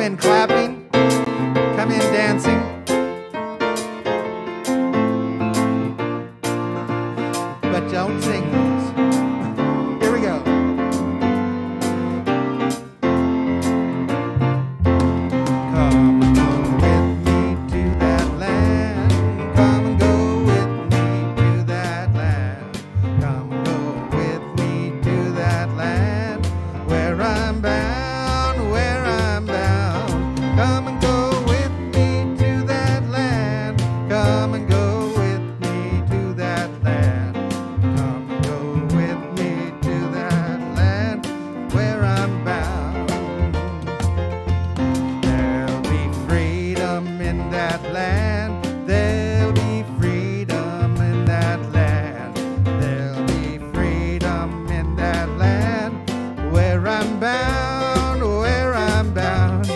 in clapping. Come in dancing. But don't sing those. Here we go. Come and go with me to that land. Come and go with me to that land. Come and go with me to that land. Where I'm bound, where I'm bound. Come and go with me to that land. Come and go with me to that land. Come and go with me to that land where I'm bound. There'll be freedom in that land. There'll be freedom in that land. There'll be freedom in that land where I'm bound, where I'm bound.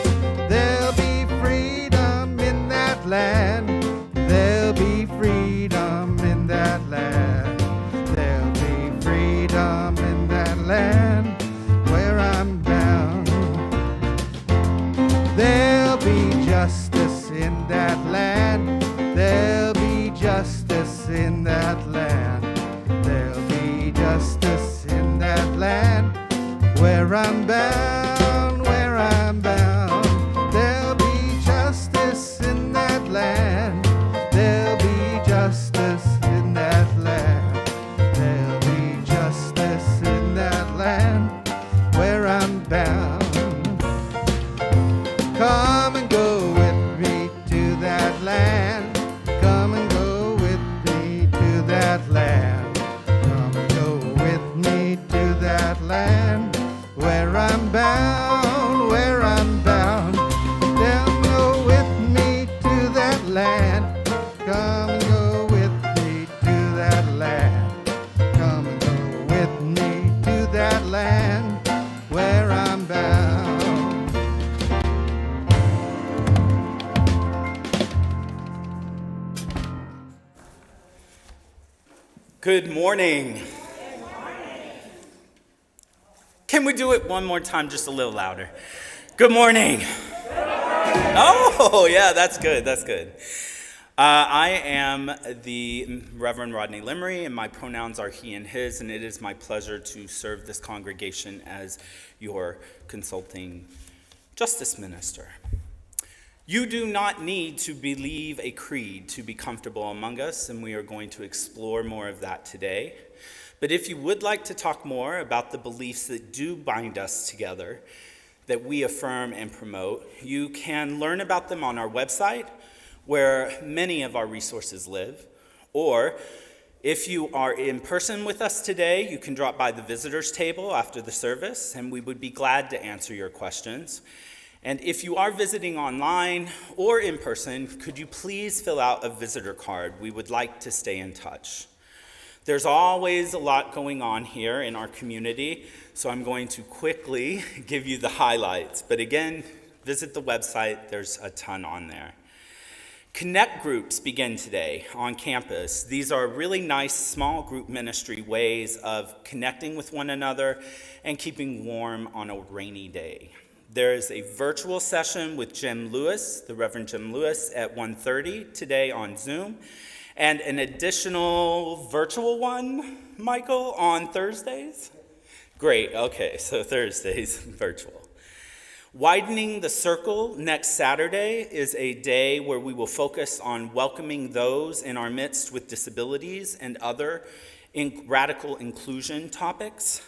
There'll be freedom in that land. There'll be freedom in that land. There'll be freedom in that land where I'm bound. There'll be justice in that land. There'll be justice in that land. There'll be justice in that land where I'm bound, where I'm bound. There'll be justice in that land. There'll be justice in that land. There'll be justice in that land where I'm bound. Come and go with me to that land. Come and go with me to that land. Come and go with me to that land where I'm bound, where I'm bound. Come go with me to that land. Come and go with me to that land. Come and go with me to that land where I'm bound. Good morning. Can we do it one more time, just a little louder? Good morning. Oh, yeah, that's good, that's good. I am the Reverend Rodney Limmery, and my pronouns are he and his, and it is my pleasure to serve this congregation as your consulting justice minister. You do not need to believe a creed to be comfortable among us, and we are going to explore more of that today. But if you would like to talk more about the beliefs that do bind us together, that we affirm and promote, you can learn about them on our website, where many of our resources live. Or if you are in person with us today, you can drop by the visitors table after the service, and we would be glad to answer your questions. And if you are visiting online or in person, could you please fill out a visitor card? We would like to stay in touch. There's always a lot going on here in our community, so I'm going to quickly give you the highlights. But again, visit the website, there's a ton on there. Connect groups begin today on campus. These are really nice small group ministry ways of connecting with one another and keeping warm on a rainy day. There is a virtual session with Jim Lewis, the Reverend Jim Lewis, at 1:30 today on Zoom, and an additional virtual one, Michael, on Thursdays? Great, okay, so Thursdays, virtual. Widening the Circle next Saturday is a day where we will focus on welcoming those in our midst with disabilities and other radical inclusion topics.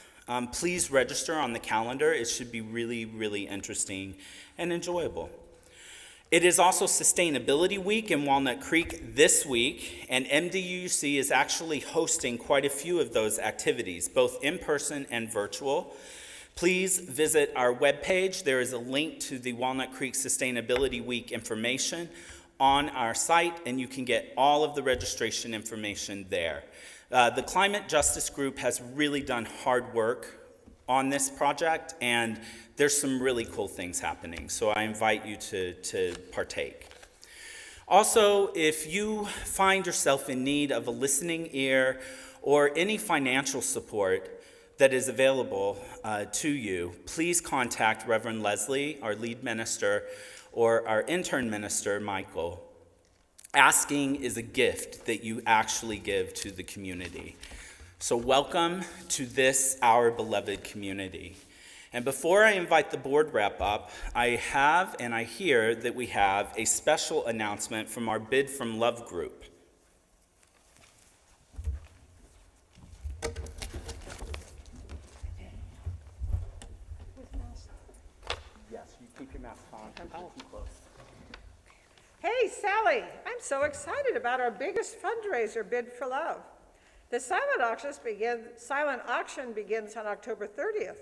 Please register on the calendar. It should be really, really interesting and enjoyable. It is also Sustainability Week in Walnut Creek this week, and MDUC is actually hosting quite a few of those activities, both in person and virtual. Please visit our webpage. There is a link to the Walnut Creek Sustainability Week information on our site, and you can get all of the registration information there. The Climate Justice Group has really done hard work on this project, and there's some really cool things happening, so I invite you to partake. Also, if you find yourself in need of a listening ear or any financial support, that is available to you, please contact Reverend Leslie, our lead minister, or our intern minister, Michael. Asking is a gift that you actually give to the community. So welcome to this, our beloved community. And before I invite the board rep up, I hear that we have a special announcement from our Bid from Love group. Yes, you keep your mask on. Too close. Hey, Sally, I'm so excited about our biggest fundraiser, Bid for Love. The silent auction begins on October 30th,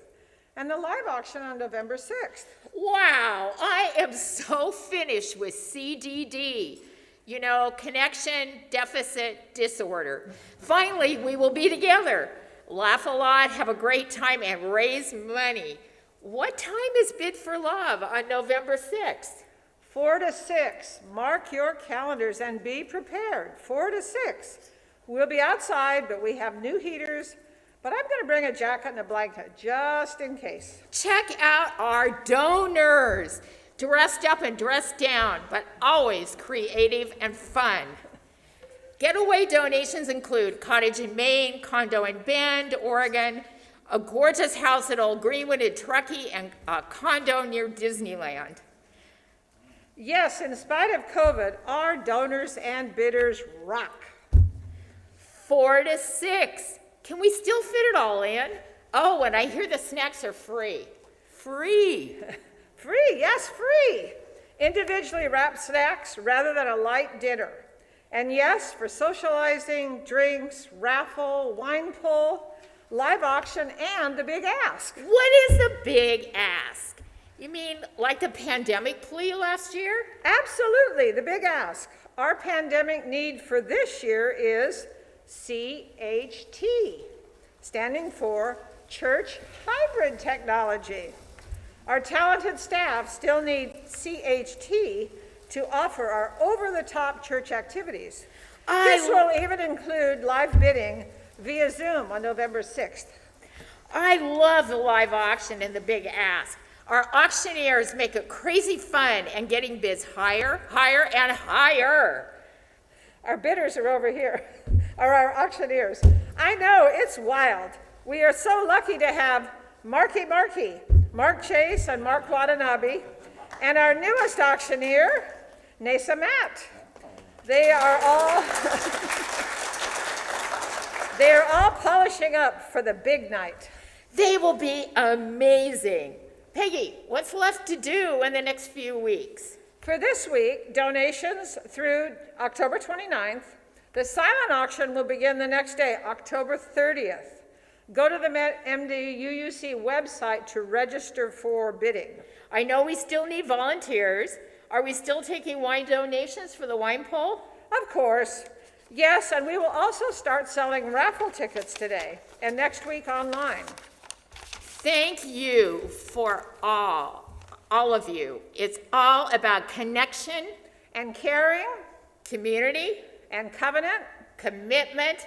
and the live auction on November 6th. Wow, I am so finished with CDD. You know, connection deficit disorder. Finally, we will be together. Laugh a lot, have a great time, and raise money. What time is Bid for Love on November 6th? 4 to 6. Mark your calendars and be prepared. 4 to 6. We'll be outside, but we have new heaters. But I'm going to bring a jacket and a blanket just in case. Check out our donors. Dressed up and dressed down, but always creative and fun. Getaway donations include cottage in Maine, condo in Bend, Oregon, a gorgeous house at Old Greenwood in Truckee, and a condo near Disneyland. Yes, in spite of COVID, our donors and bidders rock. 4 to 6. Can we still fit it all in? Oh, and I hear the snacks are free. Free. Free, yes, free. Individually wrapped snacks rather than a light dinner. And yes, for socializing, drinks, raffle, wine pull, live auction, and the big ask. What is the big ask? You mean like the pandemic plea last year? Absolutely, the big ask. Our pandemic need for this year is CHT, standing for Church Hybrid Technology. Our talented staff still need CHT to offer our over-the-top church activities. This will even include live bidding via Zoom on November 6th. I love the live auction and the big ask. Our auctioneers make it crazy fun and getting bids higher, higher, and higher. Our bidders are over here, are our auctioneers. I know, it's wild. We are so lucky to have Mark Chase and Mark Watanabe, and our newest auctioneer, Nasa Matt. They are all polishing up for the big night. They will be amazing. Peggy, what's left to do in the next few weeks? For this week, donations through October 29th. The silent auction will begin the next day, October 30th. Go to the MDUUC website to register for bidding. I know we still need volunteers. Are we still taking wine donations for the wine poll? Of course. Yes, and we will also start selling raffle tickets today and next week online. Thank you for all of you. It's all about connection and caring, community, and covenant, commitment,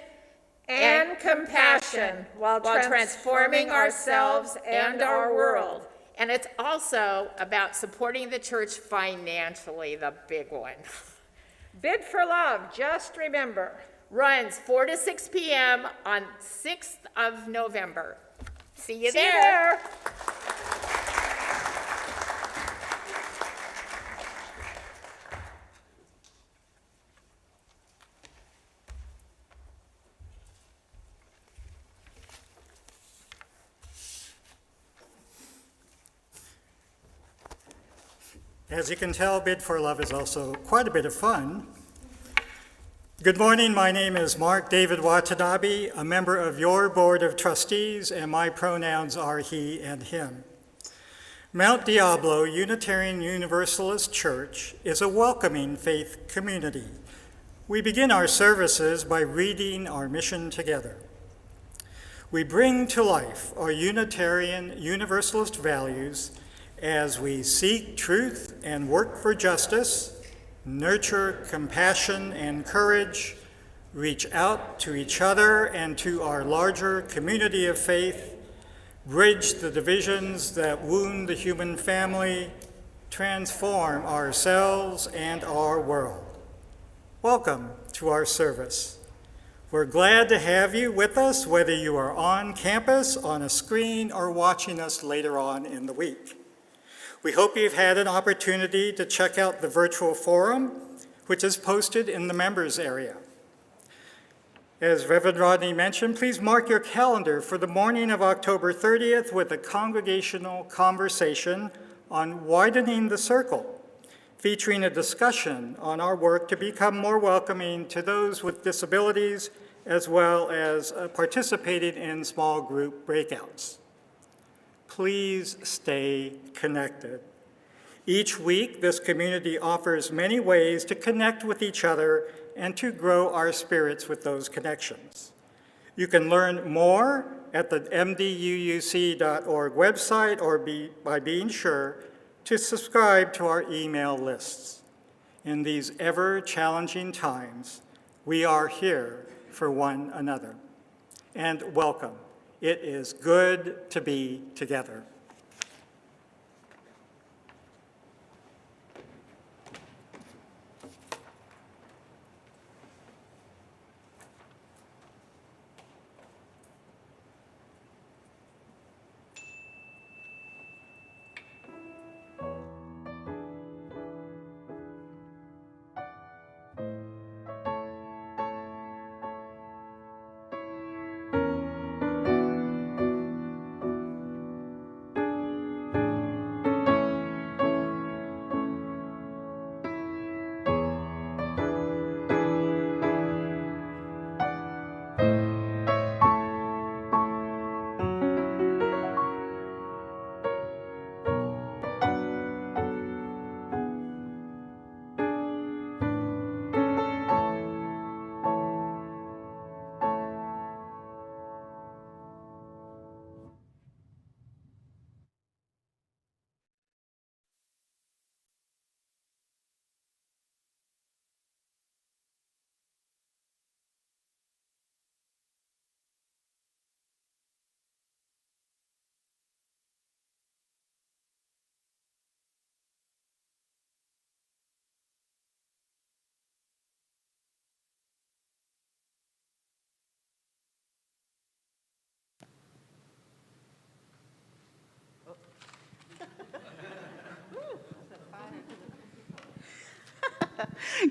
and compassion while transforming ourselves and our world. And it's also about supporting the church financially, the big one. Bid for Love, just remember. Runs 4 to 6 p.m. on 6th of November. See you See there. You there. As you can tell, Bid for Love is also quite a bit of fun. Good morning, my name is Mark David Watanabe, a member of your Board of Trustees, and my pronouns are he and him. Mount Diablo Unitarian Universalist Church is a welcoming faith community. We begin our services by reading our mission together. We bring to life our Unitarian Universalist values as we seek truth and work for justice, nurture compassion and courage, reach out to each other and to our larger community of faith, bridge the divisions that wound the human family, transform ourselves and our world. Welcome to our service. We're glad to have you with us, whether you are on campus, on a screen, or watching us later on in the week. We hope you've had an opportunity to check out the virtual forum, which is posted in the members area. As Reverend Rodney mentioned, please mark your calendar for the morning of October 30th with a congregational conversation on widening the circle, featuring a discussion on our work to become more welcoming to those with disabilities, as well as participating in small group breakouts. Please stay connected. Each week, this community offers many ways to connect with each other and to grow our spirits with those connections. You can learn more at the mduuc.org website or by being sure to subscribe to our email lists. In these ever-challenging times, we are here for one another. And welcome. It is good to be together.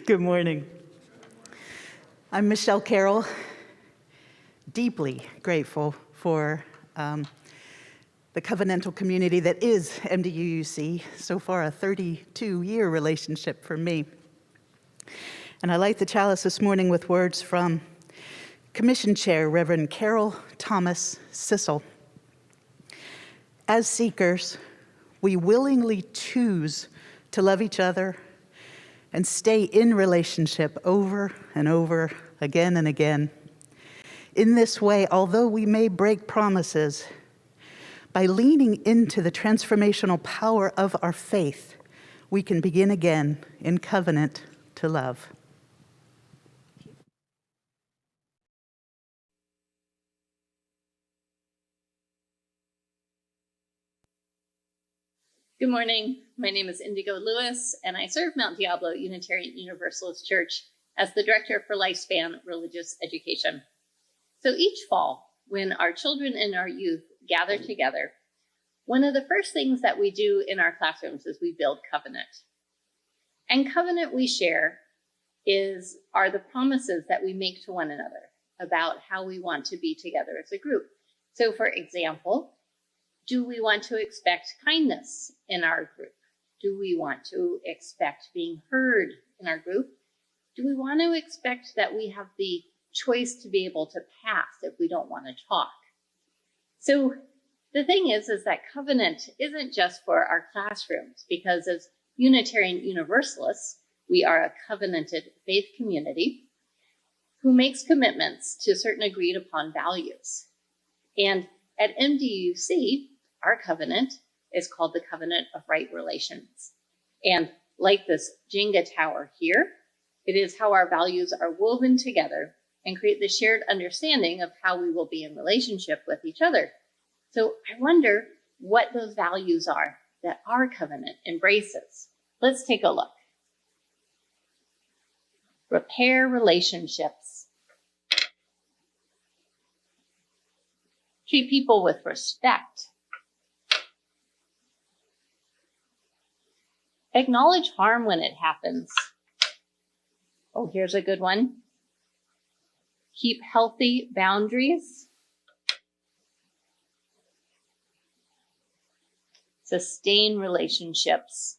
Good morning. I'm Michelle Carroll, deeply grateful for the covenantal community that is MDUUC, so far a 32-year relationship for me. And I light the chalice this morning with words from Commission Chair Reverend Carol Thomas Sissel. As seekers, we willingly choose to love each other and stay in relationship over and over, again and again. In this way, although we may break promises, by leaning into the transformational power of our faith, we can begin again in covenant to love. Good morning. My name is Indigo Lewis, and I serve Mount Diablo Unitarian Universalist Church as the Director for Lifespan Religious Education. So each fall, when our children and our youth gather together, one of the first things that we do in our classrooms is we build covenant. And covenant we share are the promises that we make to one another about how we want to be together as a group. So for example, do we want to expect kindness in our group? Do we want to expect being heard in our group? Do we want to expect that we have the choice to be able to pass if we don't want to talk? So the thing is that covenant isn't just for our classrooms, because as Unitarian Universalists, we are a covenanted faith community who makes commitments to certain agreed upon values. And at MDUC, our covenant is called the Covenant of Right Relations. And like this Jenga tower here, it is how our values are woven together and create the shared understanding of how we will be in relationship with each other. So I wonder what those values are that our covenant embraces. Let's take a look. Repair relationships. Treat people with respect. Acknowledge harm when it happens. Oh, here's a good one. Keep healthy boundaries. Sustain relationships.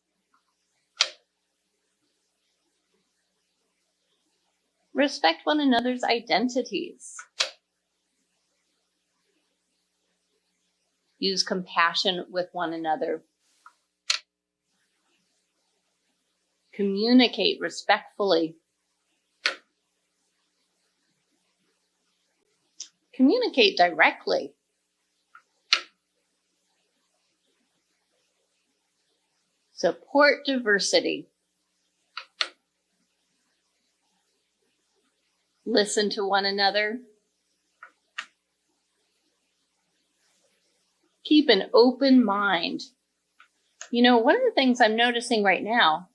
Respect one another's identities. Use compassion with one another. Communicate respectfully. Communicate directly. Support diversity. Listen to one another. Keep an open mind. You know, one of the things I'm noticing right now,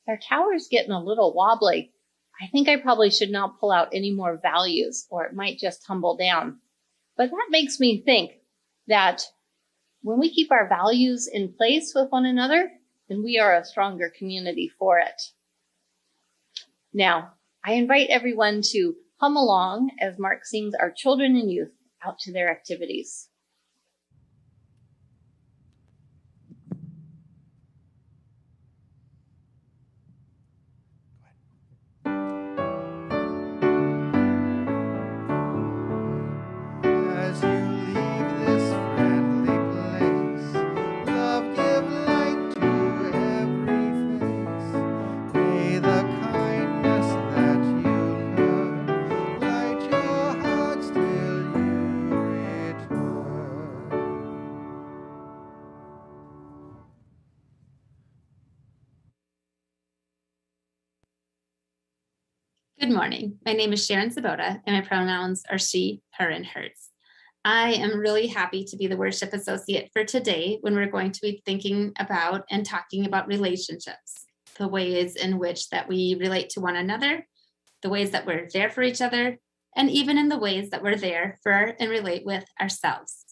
our tower's getting a little wobbly. I think I probably should not pull out any more values or it might just tumble down. But that makes me think that when we keep our values in place with one another, then we are a stronger community for it. Now, I invite everyone to hum along as Mark sings our children and youth out to their activities. As you leave this friendly place, love give light to every face. May the kindness that you learn light your hearts till you return. Good morning. My name is Sharon Sabota, and my pronouns are she, her, and hers. I am really happy to be the worship associate for today when we're going to be thinking about and talking about relationships, the ways in which that we relate to one another, the ways that we're there for each other, and even in the ways that we're there for and relate with ourselves.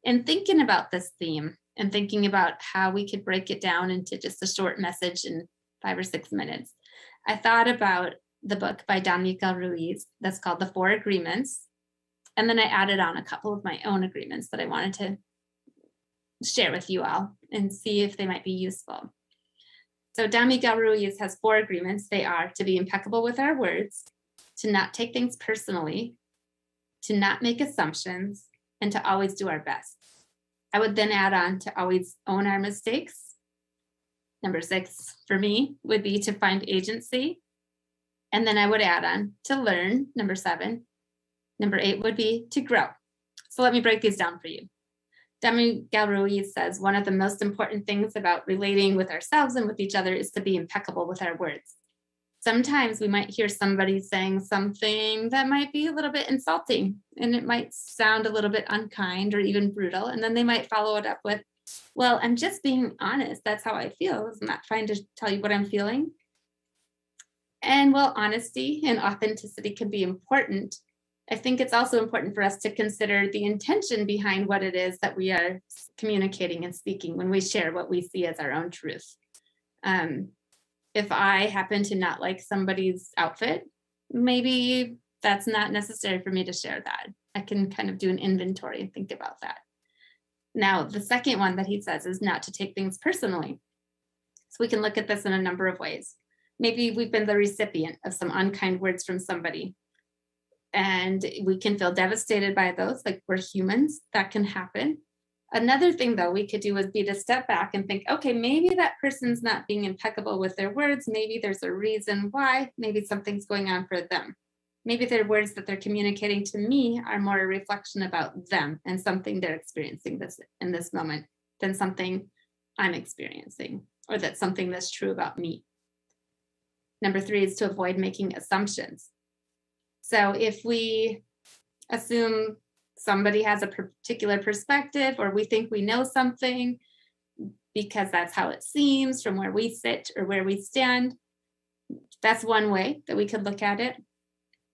In thinking about this theme and thinking about how we could break it down into just a short message in 5 or 6 minutes, I thought about the book by Don Miguel Ruiz that's called The Four Agreements. And then I added on a couple of my own agreements that I wanted to share with you all and see if they might be useful. So Don Miguel Ruiz has 4 agreements. They are to be impeccable with our words, to not take things personally, to not make assumptions, and to always do our best. I would then add on to always own our mistakes. Number 6 for me would be to find agency. And then I would add on to learn, number 7. Number 8 would be to grow. So let me break these down for you. Don Miguel Ruiz says one of the most important things about relating with ourselves and with each other is to be impeccable with our words. Sometimes we might hear somebody saying something that might be a little bit insulting, and it might sound a little bit unkind or even brutal. And then they might follow it up with, well, I'm just being honest. That's how I feel. Isn't that fine to tell you what I'm feeling? And while honesty and authenticity can be important, I think it's also important for us to consider the intention behind what it is that we are communicating and speaking when we share what we see as our own truth. If I happen to not like somebody's outfit, maybe that's not necessary for me to share that. I can kind of do an inventory and think about that. Now, the second one that he says is not to take things personally. So we can look at this in a number of ways. Maybe we've been the recipient of some unkind words from somebody, and we can feel devastated by those, like we're humans, that can happen. Another thing, though, we could do is be to step back and think, okay, maybe that person's not being impeccable with their words. Maybe there's a reason why. Maybe something's going on for them. Maybe their words that they're communicating to me are more a reflection about them and something they're experiencing in this moment than something I'm experiencing, or that's something that's true about me. Number 3 is to avoid making assumptions. So if we assume somebody has a particular perspective, or we think we know something because that's how it seems from where we sit or where we stand. That's one way that we could look at it.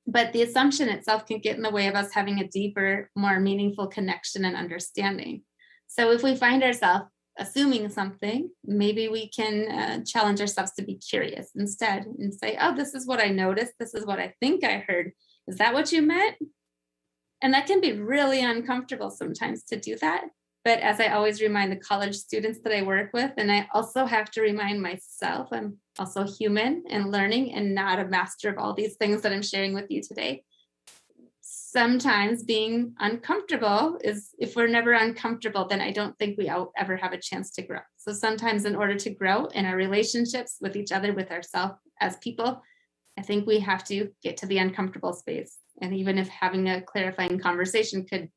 But the assumption itself can get in the way of us having a deeper, more meaningful connection and understanding. So if we find ourselves assuming something, maybe we can challenge ourselves to be curious instead and say, oh, this is what I noticed. This is what I think I heard. Is that what you meant? And that can be really uncomfortable sometimes to do that. But as I always remind the college students that I work with, and I also have to remind myself, I'm also human and learning and not a master of all these things that I'm sharing with you today. Sometimes being uncomfortable is, if we're never uncomfortable, then I don't think we ever have a chance to grow. So sometimes in order to grow in our relationships with each other, with ourselves as people, I think we have to get to the uncomfortable space. And even if having a clarifying conversation could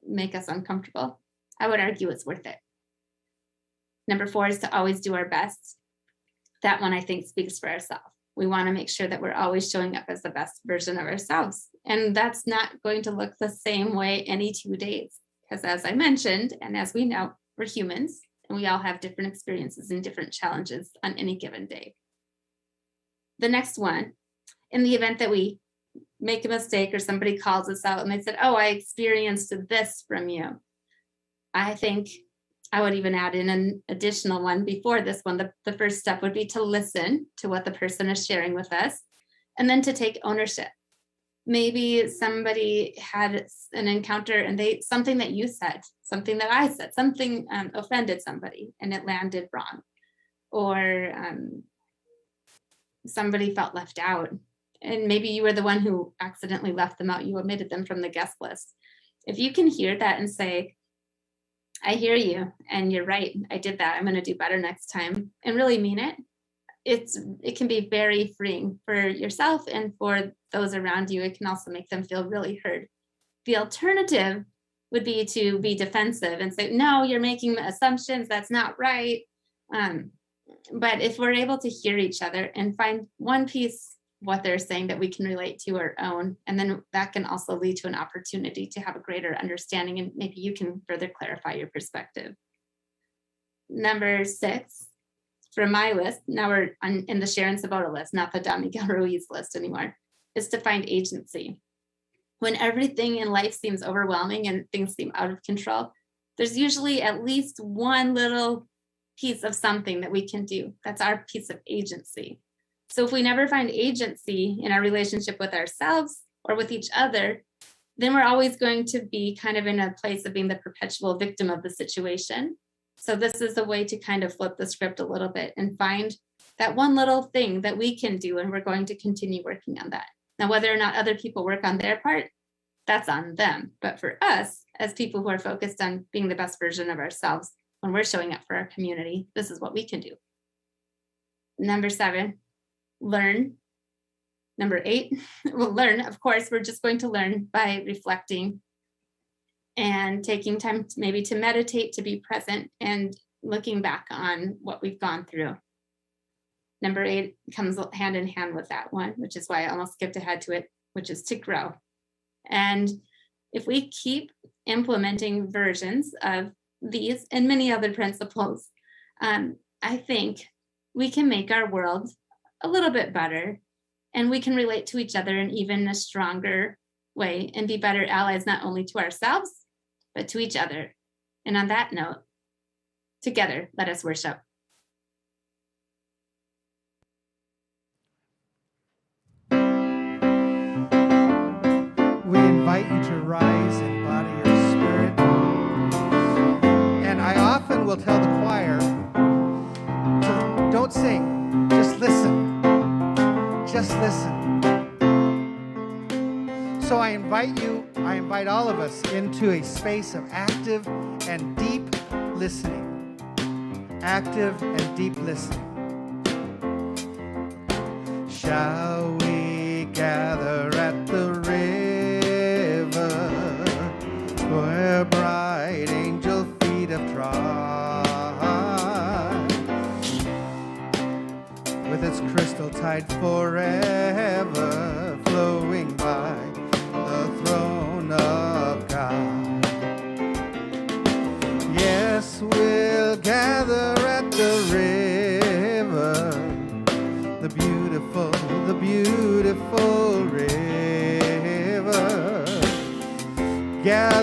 make us uncomfortable, I would argue it's worth it. Number 4 is to always do our best. That one I think speaks for ourselves. We want to make sure that we're always showing up as the best version of ourselves. And that's not going to look the same way any 2 days. Because as I mentioned, and as we know, we're humans and we all have different experiences and different challenges on any given day. The next one, in the event that we make a mistake or somebody calls us out and they said, oh, I experienced this from you. I think I would even add in an additional one before this one. The first step would be to listen to what the person is sharing with us, and then to take ownership. Maybe somebody had an encounter and something that you said, something that I said, something offended somebody and it landed wrong. Or somebody felt left out. And maybe you were the one who accidentally left them out. You omitted them from the guest list. If you can hear that and say, I hear you, and you're right, I did that, I'm going to do better next time, and really mean it, it can be very freeing for yourself and for those around you. It can also make them feel really heard. The alternative would be to be defensive and say, no, you're making assumptions, that's not right. But if we're able to hear each other and find one piece what they're saying that we can relate to or own, and then that can also lead to an opportunity to have a greater understanding, and maybe you can further clarify your perspective. Number 6, from my list, now we're in the Sharon Sabota list, not the Don Miguel Ruiz list anymore, is to find agency. When everything in life seems overwhelming and things seem out of control, there's usually at least one little piece of something that we can do. That's our piece of agency. So if we never find agency in our relationship with ourselves or with each other, then we're always going to be kind of in a place of being the perpetual victim of the situation. So this is a way to kind of flip the script a little bit and find that one little thing that we can do, and we're going to continue working on that. Now, whether or not other people work on their part, that's on them. But for us, as people who are focused on being the best version of ourselves, when we're showing up for our community, this is what we can do. Number 7, learn. Number 8, we'll learn. Of course, we're just going to learn by reflecting and taking time maybe to meditate, to be present, and looking back on what we've gone through. Number 8 comes hand in hand with that one, which is why I almost skipped ahead to it, which is to grow. And if we keep implementing versions of these and many other principles, I think we can make our world a little bit better, and we can relate to each other in even a stronger way and be better allies, not only to ourselves, but to each other. And on that note, together, let us worship. We invite you to rise and body your spirit. And I often will tell the choir, don't sing, just listen. Just listen. So I invite all of us into a space of active and deep listening. Active and deep listening. Shall we gather at the river where bright angel feet have trod, with its crystal tide forever flowing by the throne of God?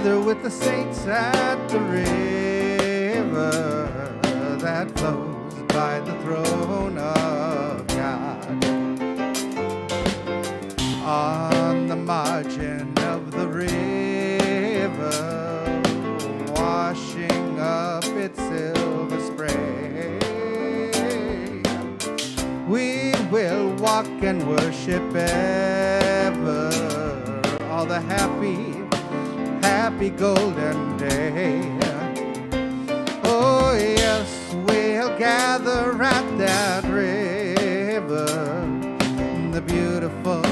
gather with the saints at the river that flows by the throne of God. On the margin of the river, washing up its silver spray, we will walk and worship ever, all the happy golden day. Oh yes, we'll gather at that river, the beautiful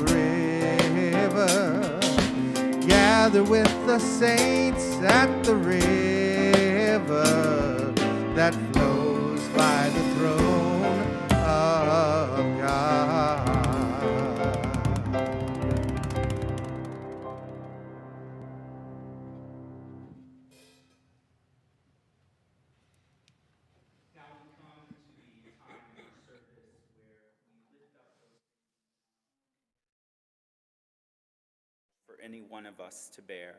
river. Gather with the saints at the river that flows by the throne of God. For any one of us to bear.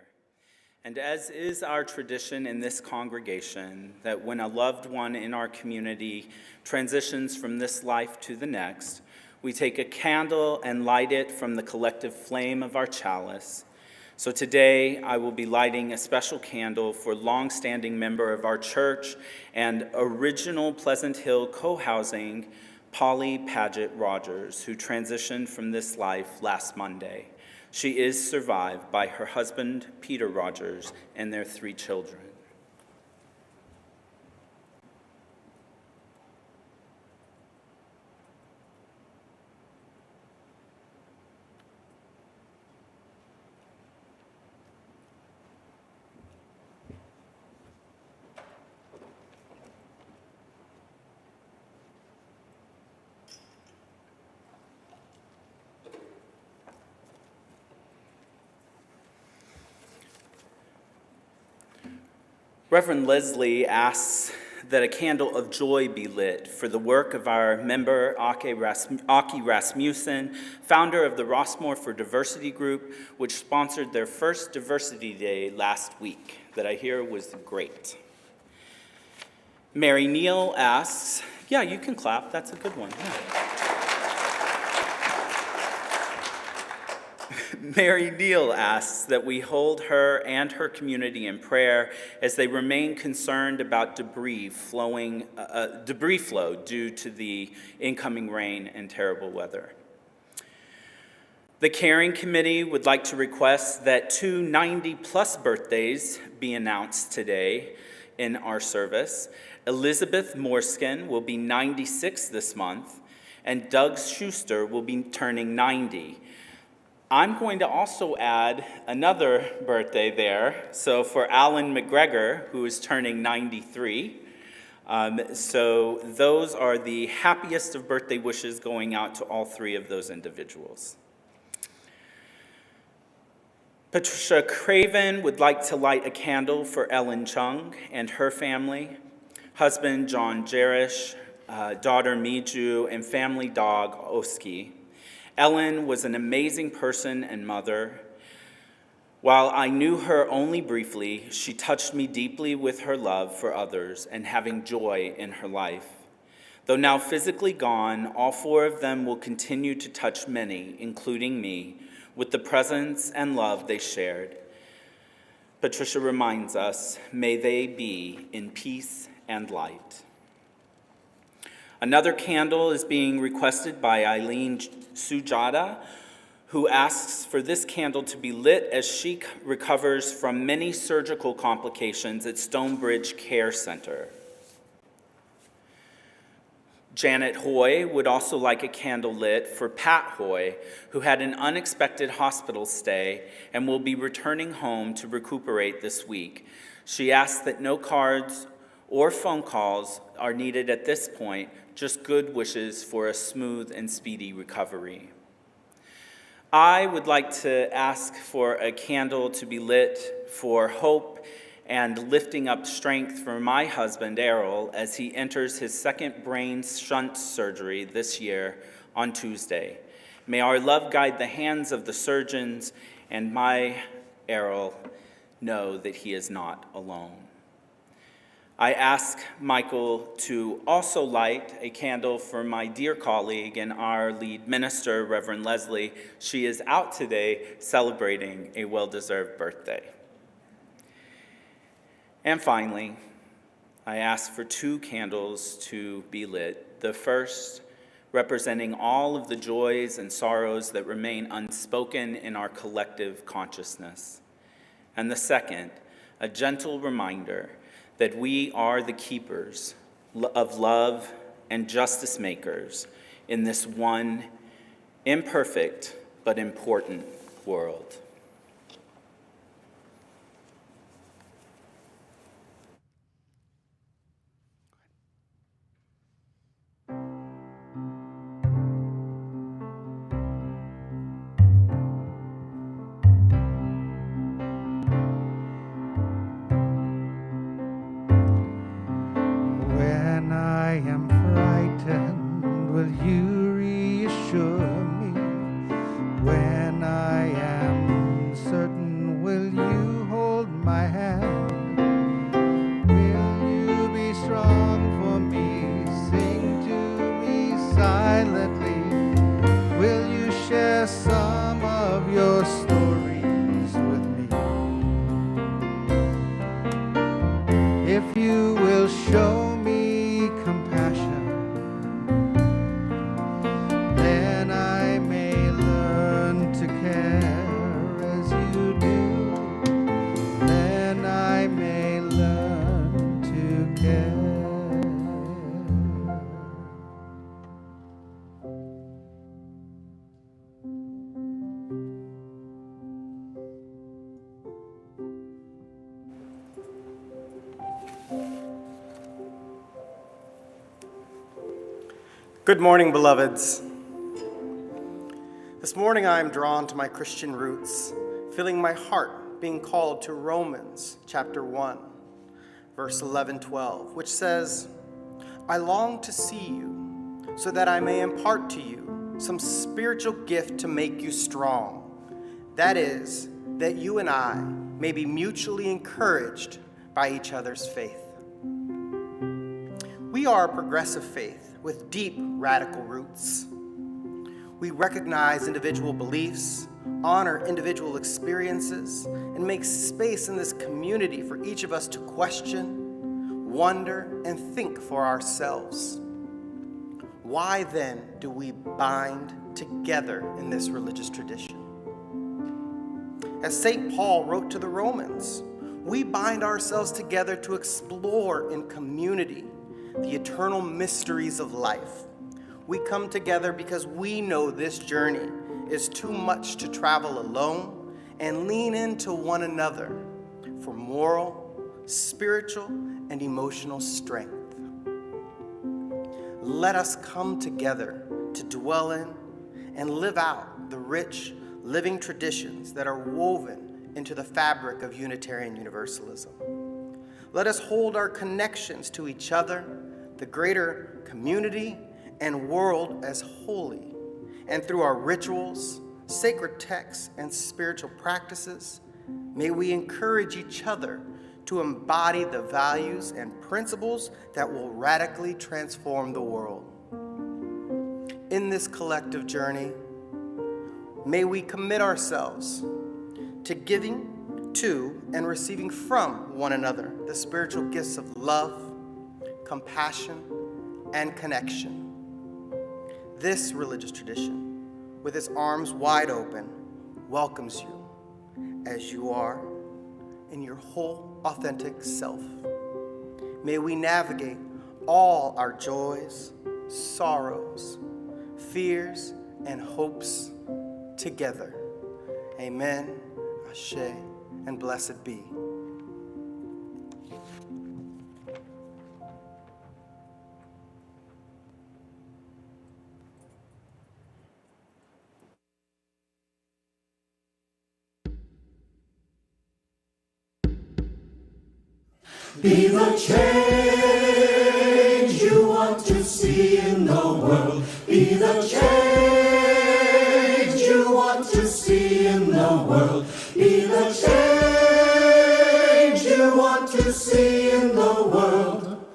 And as is our tradition in this congregation, that when a loved one in our community transitions from this life to the next, we take a candle and light it from the collective flame of our chalice. So today I will be lighting a special candle for longstanding member of our church and original Pleasant Hill co-housing, Polly Padgett Rogers, who transitioned from this life last Monday. She is survived by her husband, Peter Rogers, and their 3 children. Reverend Leslie asks that a candle of joy be lit for the work of our member, Aki Rasmussen, founder of the Rossmore for Diversity Group, which sponsored their first Diversity Day last week, that I hear was great. Mary Neal asks, yeah, you can clap, that's a good one. Yeah. Mary Neal asks that we hold her and her community in prayer as they remain concerned about debris flow due to the incoming rain and terrible weather. The Caring Committee would like to request that 2 90-plus birthdays be announced today in our service. Elizabeth Morskin will be 96 this month, and Doug Schuster will be turning 90. I'm going to also add another birthday there. So for Alan McGregor, who is turning 93. So those are the happiest of birthday wishes going out to all 3 of those individuals. Patricia Craven would like to light a candle for Ellen Chung and her family, husband John Jerish, daughter Miju, and family dog Oski. Ellen was an amazing person and mother. While I knew her only briefly, she touched me deeply with her love for others and having joy in her life. Though now physically gone, all 4 of them will continue to touch many, including me, with the presence and love they shared. Patricia reminds us, may they be in peace and light. Another candle is being requested by Eileen Sujata, who asks for this candle to be lit as she recovers from many surgical complications at Stonebridge Care Center. Janet Hoy would also like a candle lit for Pat Hoy, who had an unexpected hospital stay and will be returning home to recuperate this week. She asks that no cards or phone calls are needed at this point, just good wishes for a smooth and speedy recovery. I would like to ask for a candle to be lit for hope and lifting up strength for my husband, Errol, as he enters his 2nd brain shunt surgery this year on Tuesday. May our love guide the hands of the surgeons and my Errol know that he is not alone. I ask Michael to also light a candle for my dear colleague and our lead minister, Reverend Leslie. She is out today celebrating a well-deserved birthday. And finally, I ask for 2 candles to be lit. The first, representing all of the joys and sorrows that remain unspoken in our collective consciousness. And the second, a gentle reminder that we are the keepers of love and justice makers in this one imperfect but important world. When I am frightened, will you reassure me? When I am certain, will you hold my hand? Will you be strong for me? Sing to me silently. Will you share some of your stories with me? If you will show me compassion, then I may learn to care as you do. Then I may learn to care. Good morning, beloveds. This morning I am drawn to my Christian roots, feeling my heart being called to Romans chapter 1, verse 11-12, which says, I long to see you so that I may impart to you some spiritual gift to make you strong. That is, that you and I may be mutually encouraged by each other's faith. We are a progressive faith with deep radical roots. We recognize individual beliefs, honor individual experiences, and make space in this community for each of us to question, wonder, and think for ourselves. Why then do we bind together in this religious tradition? As St. Paul wrote to the Romans, we bind ourselves together to explore in community the eternal mysteries of life. We come together because we know this journey is too much to travel alone and lean into one another for moral, spiritual, and emotional strength. Let us come together to dwell in and live out the rich, living traditions that are woven into the fabric of Unitarian Universalism. Let us hold our connections to each other, the greater community and world as holy, and through our rituals, sacred texts, and spiritual practices, may we encourage each other to embody the values and principles that will radically transform the world. In this collective journey, may we commit ourselves to giving to and receiving from one another the spiritual gifts of love, compassion, and connection. This religious tradition, with its arms wide open, welcomes you as you are in your whole authentic self. May we navigate all our joys, sorrows, fears, and hopes together. Amen, Ashe, and blessed be. Be the change you want to see in the world. Be the change you want to see in the world. world. Be the change you want to see in the world,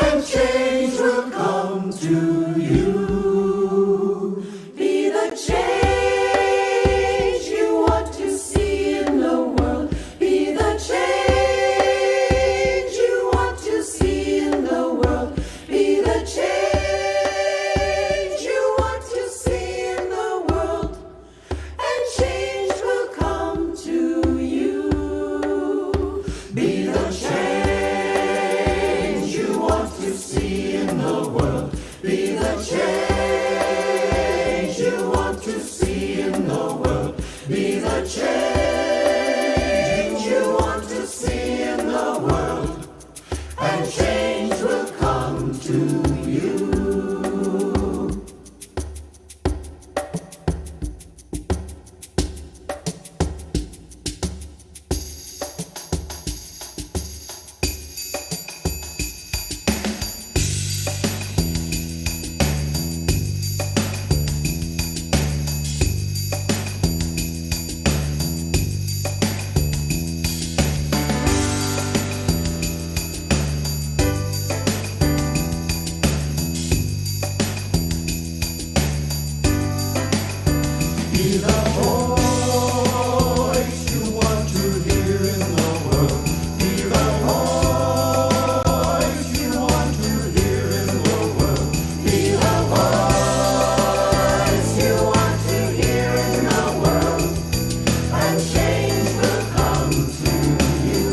and change will come to you. Be the change you want to see in the world. Be the change you want to see in the world. Be the change you want to see in the world, and change will come to you. Be the change you want to see in the world. Be the change you want to see in the world. Be the change you want to see in the world, and change will come to you. Be the voice you want to hear in the world. Be the voice you want to hear in the world. Be the voice you want to hear in the world, and change will come to you.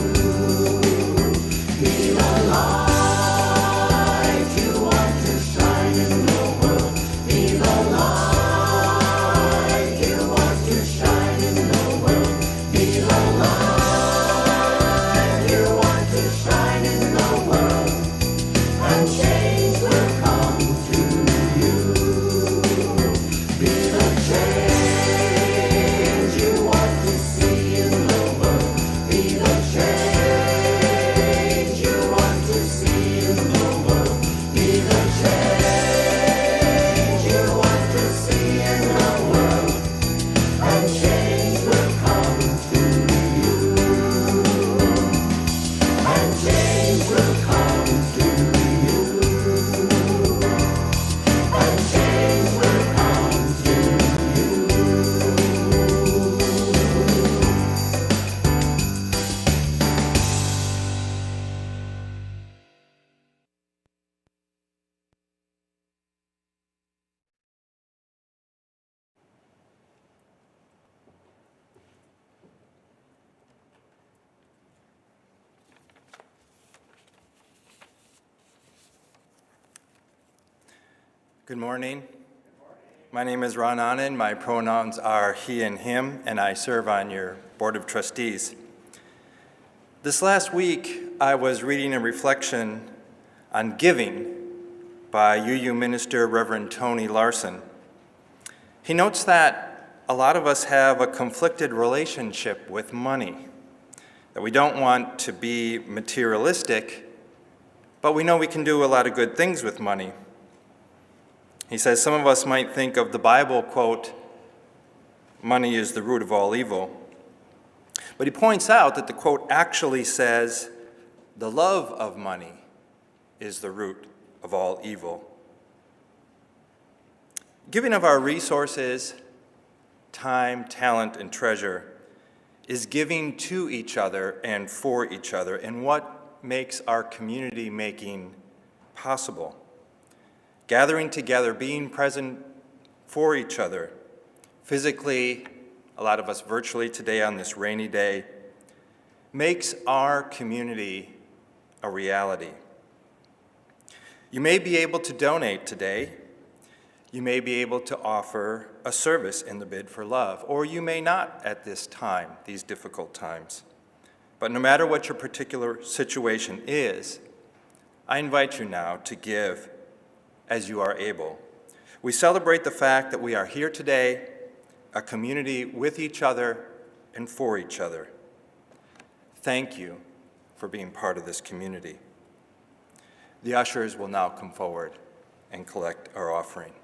Be the light you want to shine in the world. Be the light you want to shine in the world. Be the light you want to shine in the world, and change will come to you. Be the change you want to see in the world. Be the change you want to see in the world. Be the change you want to see in the world, and change will come to you. And change will come to you. And change will come to you. Good morning. My name is Ron Anand. My pronouns are he and him, and I serve on your Board of Trustees. This last week, I was reading a reflection on giving by UU minister Reverend Tony Larson. He notes that a lot of us have a conflicted relationship with money, that we don't want to be materialistic, but we know we can do a lot of good things with money. He says some of us might think of the Bible quote, "Money is the root of all evil." But he points out that the quote actually says, "The love of money is the root of all evil." Giving of our resources, time, talent, and treasure is giving to each other and for each other, and what makes our community making possible. Gathering together, being present for each other, physically, a lot of us virtually today on this rainy day, makes our community a reality. You may be able to donate today. You may be able to offer a service in the bid for love, or you may not at this time, these difficult times. But no matter what your particular situation is, I invite you now to give as you are able. We celebrate the fact that we are here today, a community with each other and for each other. Thank you for being part of this community. The ushers will now come forward and collect our offering. –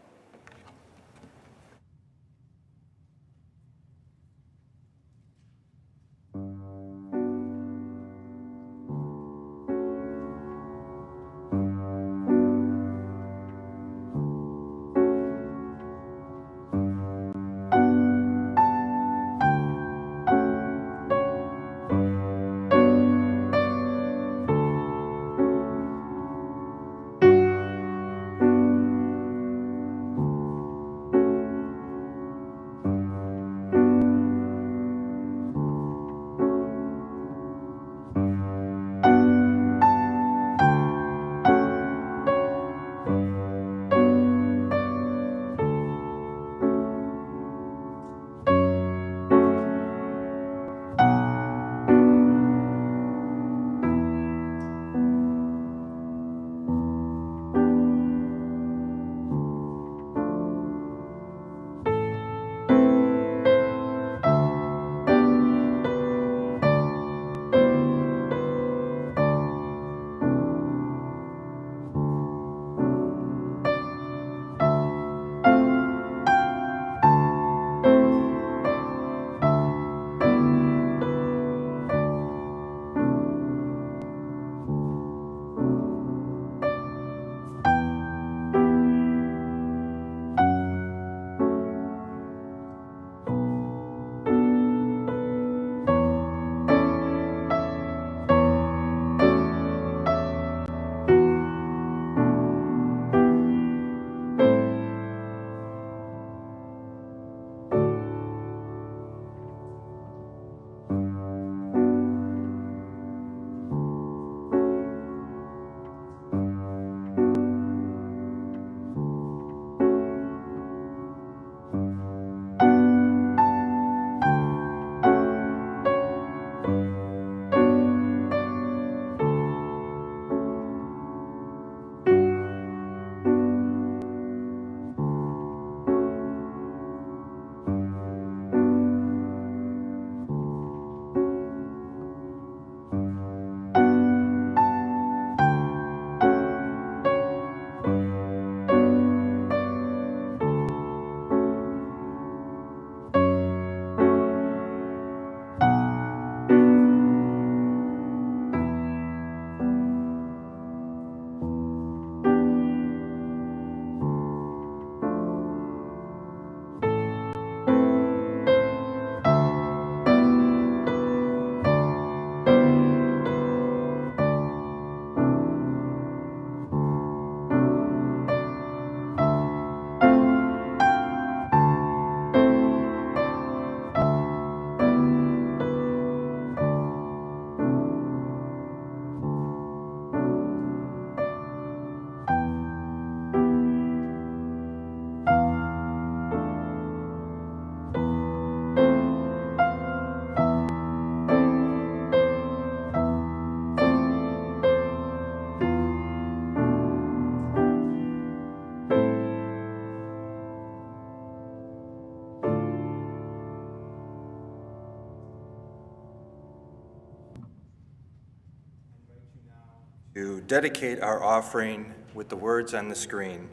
to dedicate our offering with the words on the screen.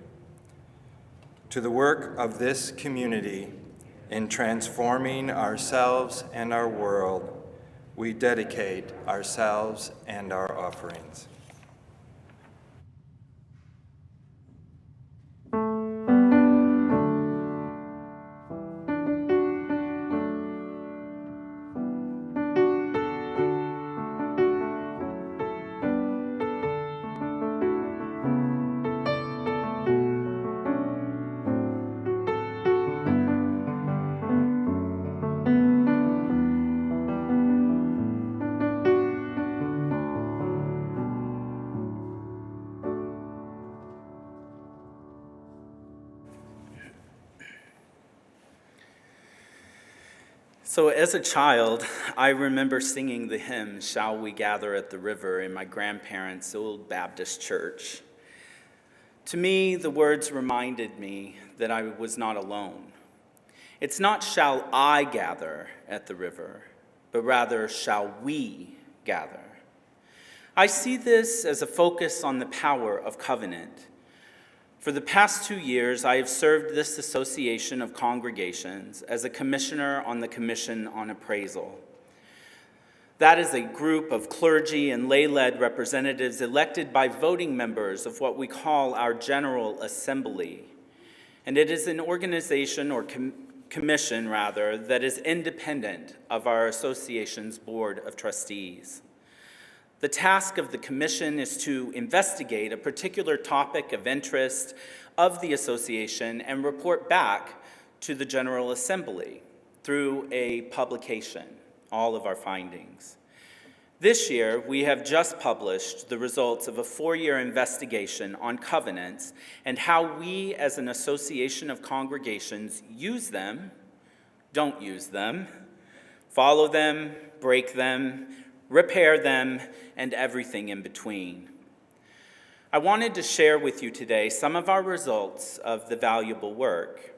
To the work of this community in transforming ourselves and our world, we dedicate ourselves and our offerings. So as a child, I remember singing the hymn, "Shall We Gather at the River," in my grandparents' old Baptist church. To me, the words reminded me that I was not alone. It's not "shall I gather at the river," but rather "shall we gather." I see this as a focus on the power of covenant. For the past 2 years, I have served this association of congregations as a commissioner on the Commission on Appraisal. That is a group of clergy and lay-led representatives elected by voting members of what we call our General Assembly. And it is an organization, or commission rather, that is independent of our association's Board of Trustees. The task of the commission is to investigate a particular topic of interest of the association and report back to the General Assembly through a publication, all of our findings. This year, we have just published the results of a 4-year investigation on covenants and how we as an association of congregations use them, don't use them, follow them, break them, repair them, and everything in between. I wanted to share with you today some of our results of the valuable work.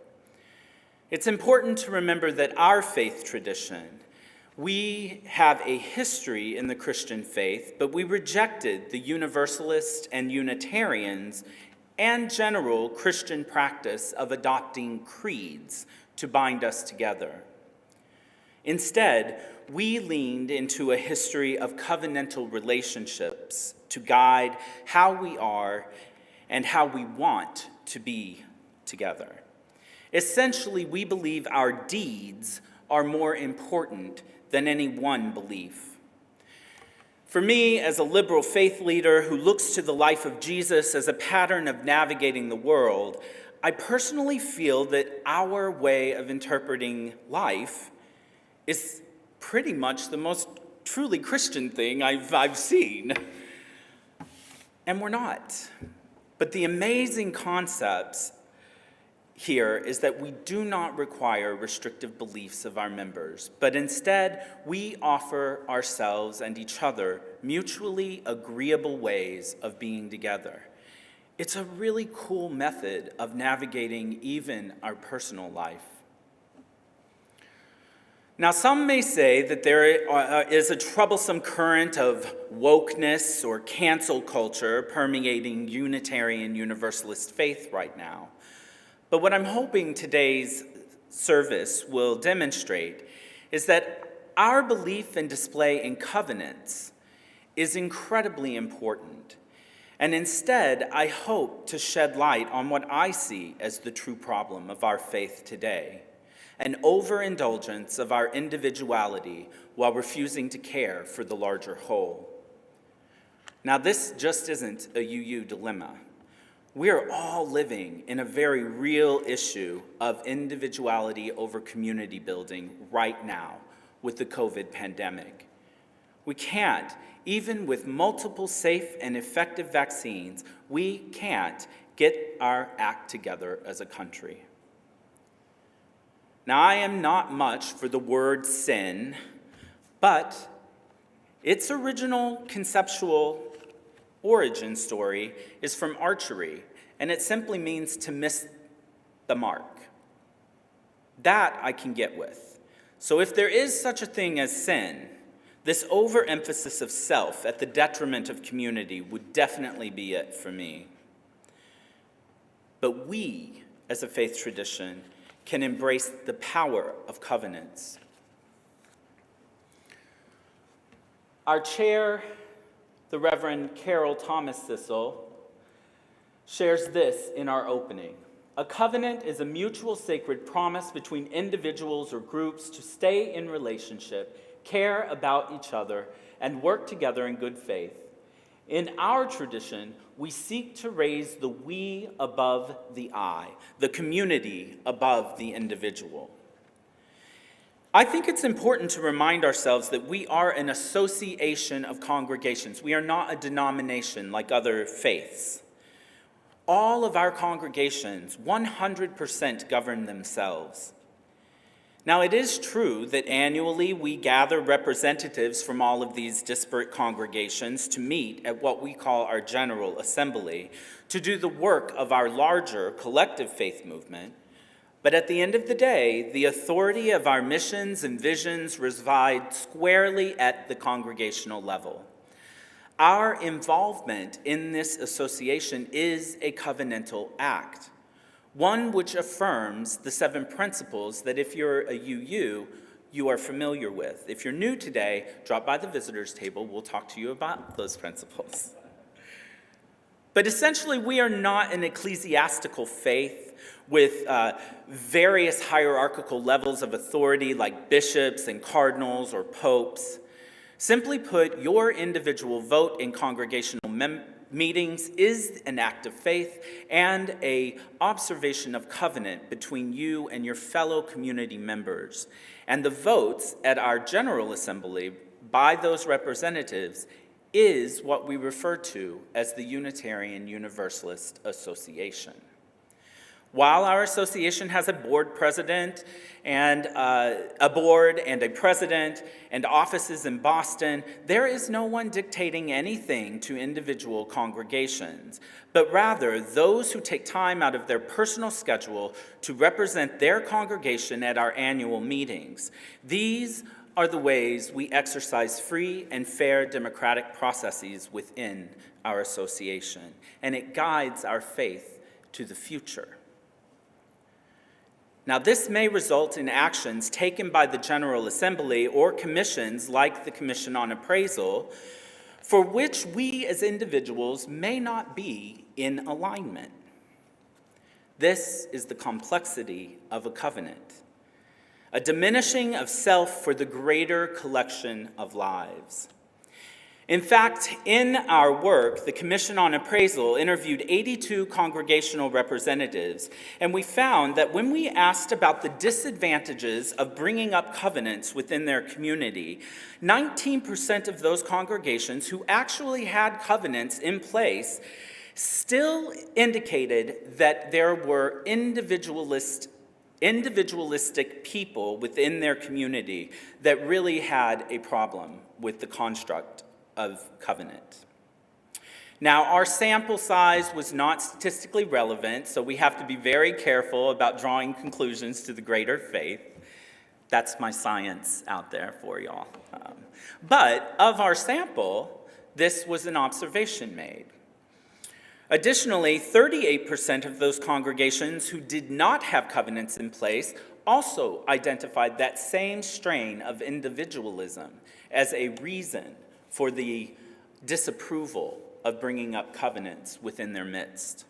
It's important to remember that our faith tradition, we have a history in the Christian faith, but we rejected the Universalists and Unitarians and general Christian practice of adopting creeds to bind us together. Instead, we leaned into a history of covenantal relationships to guide how we are and how we want to be together. Essentially, we believe our deeds are more important than any one belief. For me, as a liberal faith leader who looks to the life of Jesus as a pattern of navigating the world, I personally feel that our way of interpreting life is pretty much the most truly Christian thing I've seen. And we're not. But the amazing concepts here is that we do not require restrictive beliefs of our members, but instead we offer ourselves and each other mutually agreeable ways of being together. It's a really cool method of navigating even our personal life. Now, some may say that there is a troublesome current of wokeness or cancel culture permeating Unitarian Universalist faith right now. But what I'm hoping today's service will demonstrate is that our belief and display in covenants is incredibly important. And instead, I hope to shed light on what I see as the true problem of our faith today: an overindulgence of our individuality while refusing to care for the larger whole. Now, this just isn't a UU dilemma. We are all living in a very real issue of individuality over community building right now with the COVID pandemic. We can't, even with multiple safe and effective vaccines, we can't get our act together as a country. Now, I am not much for the word sin, but its original conceptual origin story is from archery, and it simply means to miss the mark. That I can get with. So if there is such a thing as sin, This overemphasis of self at the detriment of community would definitely be it for me. But we, as a faith tradition, can embrace the power of covenants. Our chair, the Reverend Carol Thomas Sissel, shares this in our opening. A covenant is a mutual sacred promise between individuals or groups to stay in relationship, care about each other, and work together in good faith. In our tradition, we seek to raise the we above the I, the community above the individual. I think it's important to remind ourselves that we are an association of congregations. We are not a denomination like other faiths. All of our congregations 100% govern themselves. Now, it is true that annually we gather representatives from all of these disparate congregations to meet at what we call our General Assembly to do the work of our larger collective faith movement. But at the end of the day, the authority of our missions and visions reside squarely at the congregational level. Our involvement in this association is a covenantal act, one which affirms the 7 principles that if you're a UU, you are familiar with. If you're new today, drop by the visitors table. We'll talk to you about those principles. But essentially, we are not an ecclesiastical faith with various hierarchical levels of authority like bishops and cardinals or popes. Simply put, your individual vote in congregational meetings is an act of faith and an observation of covenant between you and your fellow community members. And the votes at our General Assembly by those representatives is what we refer to as the Unitarian Universalist Association. While our association has a board president and a board and a president and offices in Boston, there is no one dictating anything to individual congregations, but rather those who take time out of their personal schedule to represent their congregation at our annual meetings. These are the ways we exercise free and fair democratic processes within our association, and it guides our faith to the future. Now, this may result in actions taken by the General Assembly or commissions like the Commission on Appraisal, for which we as individuals may not be in alignment. This is the complexity of a covenant, a diminishing of self for the greater collection of lives. In fact, in our work, the Commission on Appraisal interviewed 82 congregational representatives, and we found that when we asked about the disadvantages of bringing up covenants within their community, 19% of those congregations who actually had covenants in place still indicated that there were individualistic people within their community that really had a problem with the construct of covenant. Now, our sample size was not statistically relevant, so we have to be very careful about drawing conclusions to the greater faith. That's my science out there for y'all. But of our sample, this was an observation made. Additionally, 38% of those congregations who did not have covenants in place also identified that same strain of individualism as a reason for the disapproval of bringing up covenants within their midst.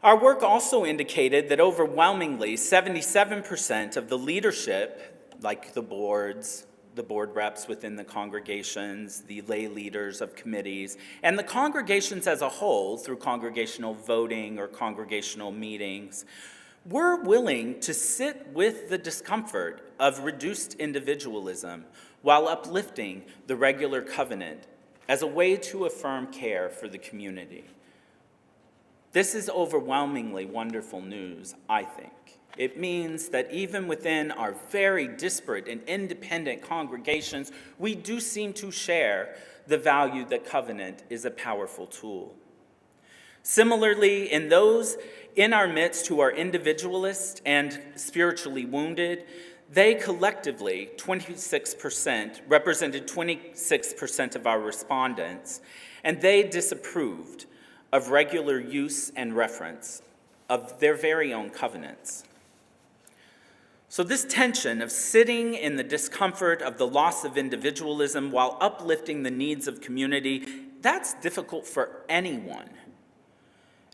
Our work also indicated that overwhelmingly 77% of the leadership, like the boards, the board reps within the congregations, the lay leaders of committees, and the congregations as a whole through congregational voting or congregational meetings, were willing to sit with the discomfort of reduced individualism while uplifting the regular covenant as a way to affirm care for the community. This is overwhelmingly wonderful news, I think. It means that even within our very disparate and independent congregations, we do seem to share the value that covenant is a powerful tool. Similarly, in those in our midst who are individualist and spiritually wounded, They collectively, 26%, represented 26% of our respondents, and they disapproved of regular use and reference of their very own covenants. So this tension of sitting in the discomfort of the loss of individualism while uplifting the needs of community, that's difficult for anyone.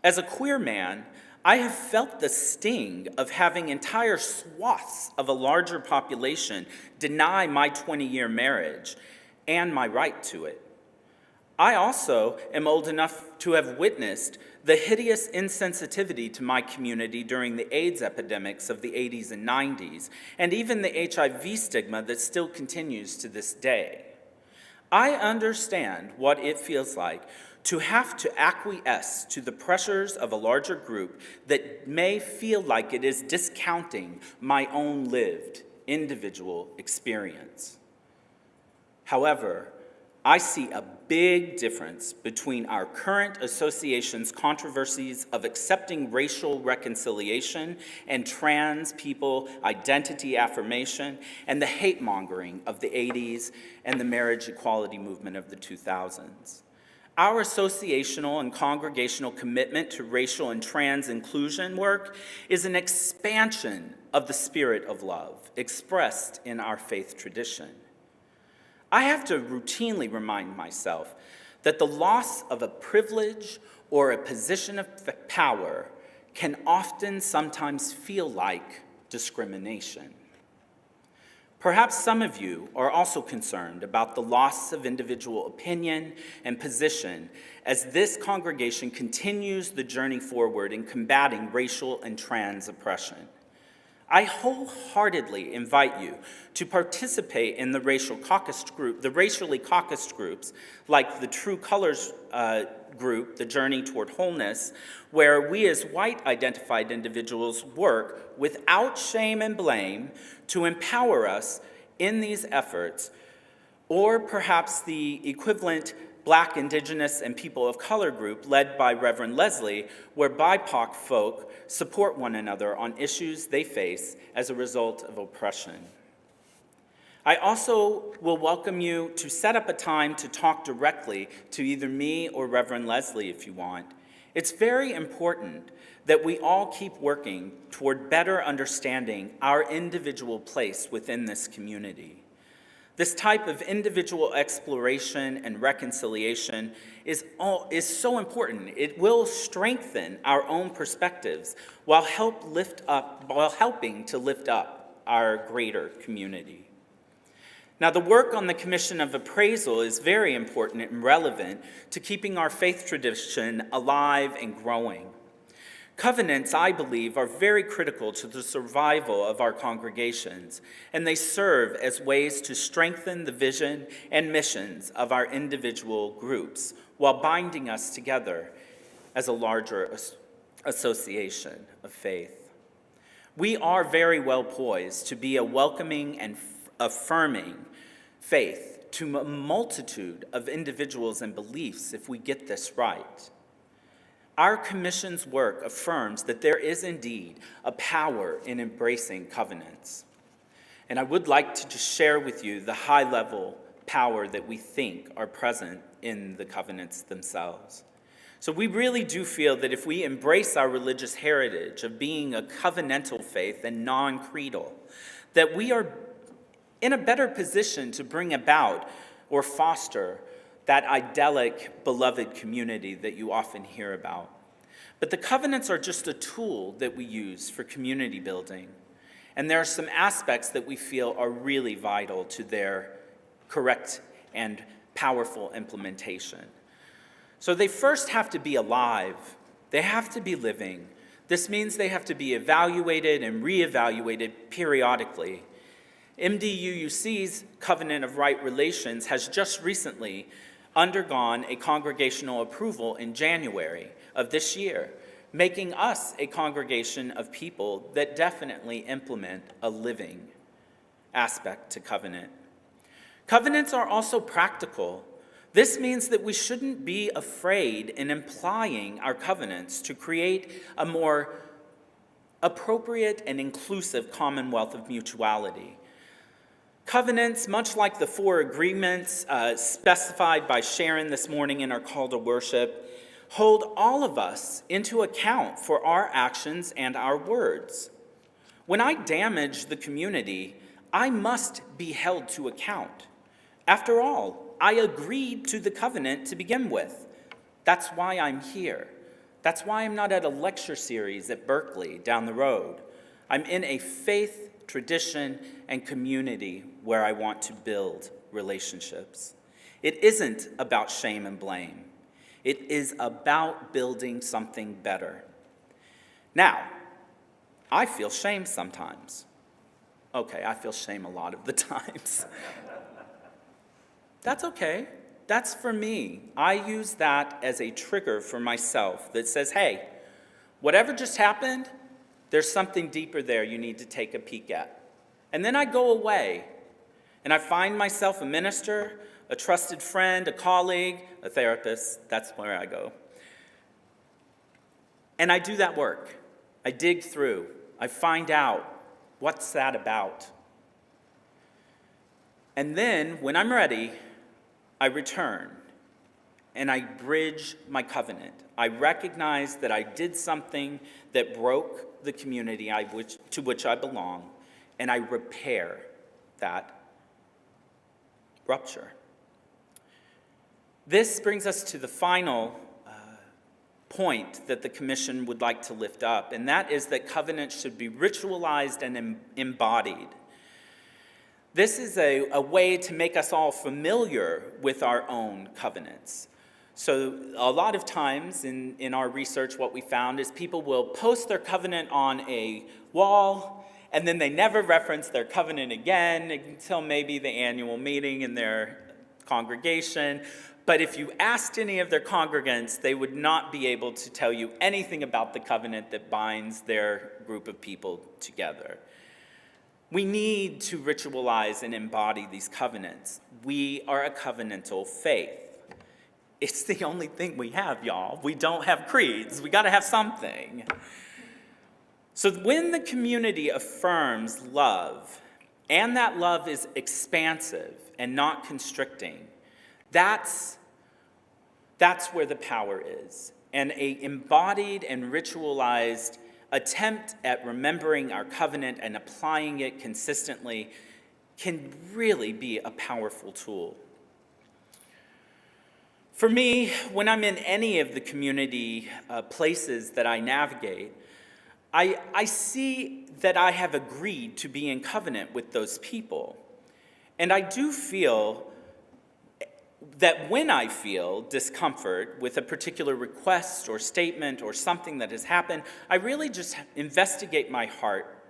As a queer man, I have felt the sting of having entire swaths of a larger population deny my 20-year marriage and my right to it. I also am old enough to have witnessed the hideous insensitivity to my community during the AIDS epidemics of the 80s and 90s, and even the HIV stigma that still continues to this day. I understand what it feels like to have to acquiesce to the pressures of a larger group that may feel like it is discounting my own lived individual experience. However, I see a big difference between our current association's controversies of accepting racial reconciliation and trans people identity affirmation and the hate mongering of the 80s and the marriage equality movement of the 2000s. Our associational and congregational commitment to racial and trans inclusion work is an expansion of the spirit of love expressed in our faith tradition. I have to routinely remind myself that the loss of a privilege or a position of power can often sometimes feel like discrimination. Perhaps some of you are also concerned about the loss of individual opinion and position as this congregation continues the journey forward in combating racial and trans oppression. I wholeheartedly invite you to participate in the racially caucused groups like the True Colors group, the Journey Toward Wholeness, where we as white identified individuals work without shame and blame to empower us in these efforts, or perhaps the equivalent Black, Indigenous, and People of Color group led by Reverend Leslie, where BIPOC folk support one another on issues they face as a result of oppression. I also will welcome you to set up a time to talk directly to either me or Reverend Leslie if you want. It's very important that we all keep working toward better understanding our individual place within this community. This type of individual exploration and reconciliation is so important. It will strengthen our own perspectives while helping to lift up our greater community. Now, the work on the Commission of Appraisal is very important and relevant to keeping our faith tradition alive and growing. Covenants, I believe, are very critical to the survival of our congregations, and they serve as ways to strengthen the vision and missions of our individual groups while binding us together as a larger association of faith. We are very well poised to be a welcoming and affirming faith to a multitude of individuals and beliefs if we get this right. Our commission's work affirms that there is indeed a power in embracing covenants. And I would like to just share with you the high-level power that we think are present in the covenants themselves. So we really do feel that if we embrace our religious heritage of being a covenantal faith and non-creedal, that we are in a better position to bring about or foster that idyllic, beloved community that you often hear about. But the covenants are just a tool that we use for community building. And there are some aspects that we feel are really vital to their correct and powerful implementation. So they first have to be alive. They have to be living. This means they have to be evaluated and reevaluated periodically. MDUUC's Covenant of Right Relations has just recently undergone a congregational approval in January of this year, making us a congregation of people that definitely implement a living aspect to covenant. Covenants are also practical. This means that we shouldn't be afraid in implying our covenants to create a more appropriate and inclusive commonwealth of mutuality. Covenants, much like the 4 agreements specified by Sharon this morning in our call to worship, hold all of us into account for our actions and our words. When I damage the community, I must be held to account. After all, I agreed to the covenant to begin with. That's why I'm here. That's why I'm not at a lecture series at Berkeley down the road. I'm in a faith, tradition, and community where I want to build relationships. It isn't about shame and blame. It is about building something better. Now, I feel shame sometimes. Okay, I feel shame a lot of the times. That's okay. That's for me. I use that as a trigger for myself that says, hey, whatever just happened, there's something deeper there you need to take a peek at. And then I go away, and I find myself a minister, a trusted friend, a colleague, a therapist. That's where I go. And I do that work. I dig through. I find out, what's that about? And then, when I'm ready, I return, and I bridge my covenant. I recognize that I did something that broke the community to which I belong, and I repair that rupture. This brings us to the final point that the Commission would like to lift up, and that is that covenants should be ritualized and embodied. This is a way to make us all familiar with our own covenants. So a lot of times in our research, what we found is people will post their covenant on a wall, and then they never reference their covenant again until maybe the annual meeting in their congregation. But if you asked any of their congregants, they would not be able to tell you anything about the covenant that binds their group of people together. We need to ritualize and embody these covenants. We are a covenantal faith. It's the only thing we have, y'all. We don't have creeds. We got to have something. So when the community affirms love, and that love is expansive and not constricting, that's where the power is. And an embodied and ritualized attempt at remembering our covenant and applying it consistently can really be a powerful tool. For me, when I'm in any of the community places that I navigate, I see that I have agreed to be in covenant with those people. And I do feel that when I feel discomfort with a particular request or statement or something that has happened, I really just investigate my heart.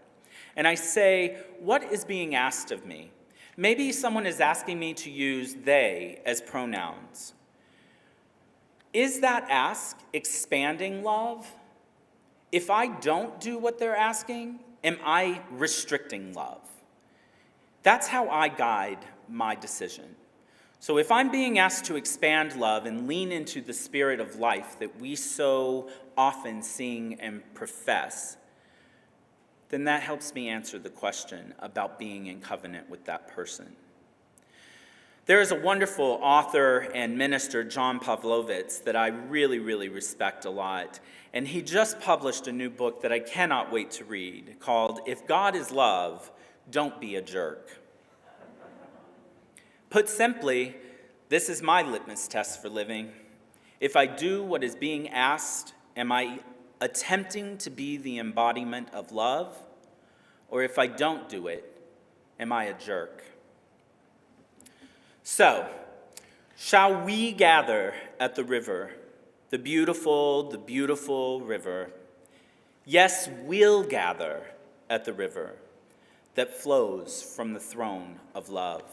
And I say, what is being asked of me? Maybe someone is asking me to use they as pronouns. Is that ask expanding love? If I don't do what they're asking, am I restricting love? That's how I guide my decision. So if I'm being asked to expand love and lean into the spirit of life that we so often sing and profess, then that helps me answer the question about being in covenant with that person. There is a wonderful author and minister, John Pavlovitz, that I really, really respect a lot. And he just published a new book that I cannot wait to read called If God is Love, Don't Be a Jerk. Put simply, this is my litmus test for living. If I do what is being asked, am I attempting to be the embodiment of love? Or if I don't do it, am I a jerk? So, shall we gather at the river, the beautiful river? Yes, we'll gather at the river that flows from the throne of love.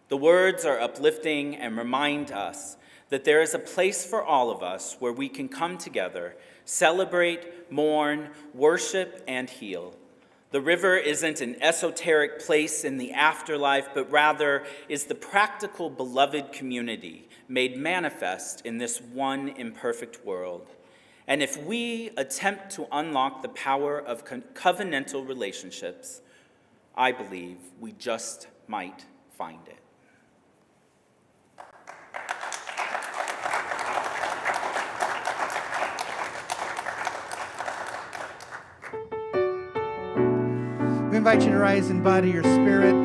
The words are uplifting and remind us that there is a place for all of us where we can come together, celebrate, mourn, worship, and heal. The river isn't an esoteric place in the afterlife, but rather is the practical beloved community made manifest in this one imperfect world. And if we attempt to unlock the power of covenantal relationships, I believe we just might find it. We invite you to rise and body your spirit,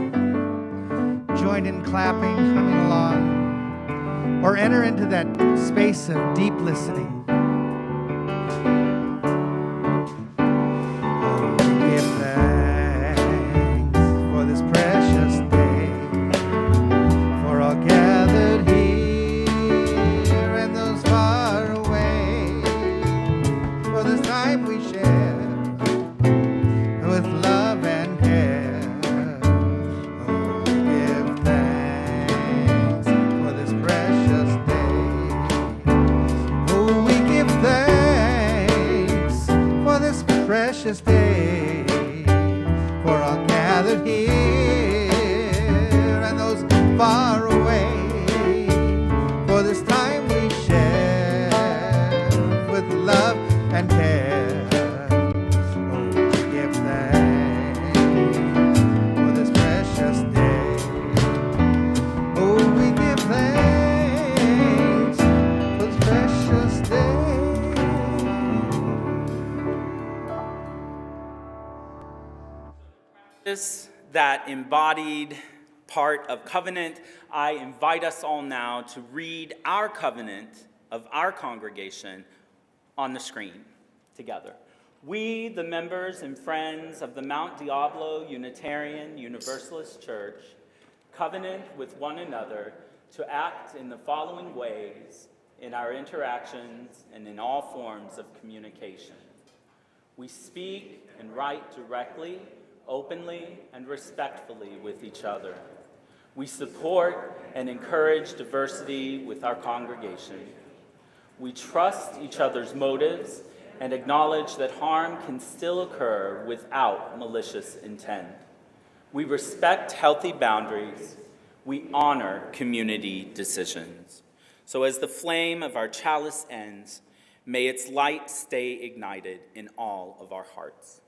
join in clapping, humming along, or enter into that space of deep listening. Oh, we give thanks for this precious day, for all gathered here and those far away, for this time we share with love and care. Oh, we give thanks for this precious day. Oh, we give thanks for this precious day, for all gathered here and those far away, for this time we share with love and care. That embodied part of covenant, I invite us all now to read our covenant of our congregation on the screen together. We, the members and friends of the Mount Diablo Unitarian Universalist Church, covenant with one another to act in the following ways in our interactions and in all forms of communication. We speak and write directly, openly, and respectfully with each other. We support and encourage diversity with our congregation. We trust each other's motives and acknowledge that harm can still occur without malicious intent. We respect healthy boundaries. We honor community decisions. So as the flame of our chalice ends, may its light stay ignited in all of our hearts.